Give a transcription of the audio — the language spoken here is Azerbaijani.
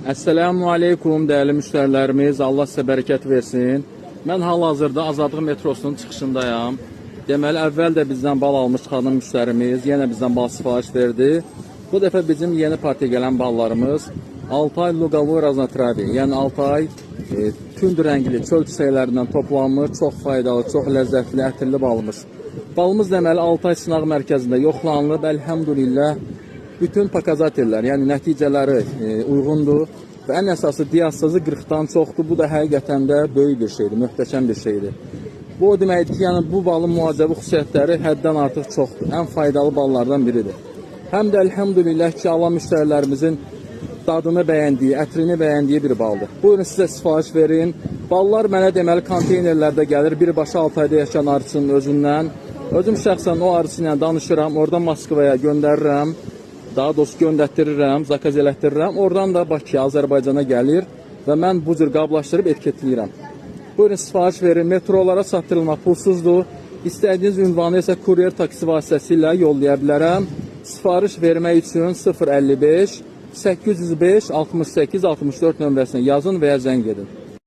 Esselamu aleykum değerli müşterilerimiz, Allah sizə bərəkət versin. Mən hal-hazırda Azadlıq metrosunun çıxışındayam. Deməli, əvvəl də bizdən bal almış xanım müştərimiz yenə bizdən bal sifariş verdi. Bu dəfə bizim yeni partiya gələn ballarımız Altay Luqavoy Raznatravi, yəni Altay tünd rəngli çöl çiçəklərindən toplanmış, çox faydalı, çox ləzzətli, ətirli balımız. Balımız deməli Altay sınaq mərkəzində yoxlanılıb, əlhəmdülillah. Bütün pokazatellər, yəni nəticələri uyğundur və ən əsası diastazı 40-dan çoxdur. Bu da həqiqətən də böyük bir şeydir, möhtəşəm bir şeydir. Bu o deməkdir ki, yəni bu balın müalicəvi xüsusiyyətləri həddən artıq çoxdur. Ən faydalı ballardan biridir. Həm də əlhəmdülillah ki, Allah müştərilərimizin dadını bəyəndiyi, ətrini bəyəndiyi bir baldır. Buyurun sizə sifariş verin. Ballar mənə deməli konteynerlərdə gəlir. Birbaşa Altayda yaşayan arıçının özündən. Özüm şəxsən o arıçı ilə danışıram, oradan Moskvaya göndərirəm. Daha doğrusu göndərtirirəm, zakaz elətdirirəm. Oradan da Bakıya, Azərbaycana gəlir və mən bu cür qablaşdırıb etiketləyirəm. Buyurun sifariş verin. Metrolara çatdırılma pulsuzdur. İstədiyiniz ünvanı isə kuryer taksi vasitəsilə yollaya bilərəm. Sifariş vermək üçün 055 805 68 64 nömrəsinə yazın və ya zəng edin.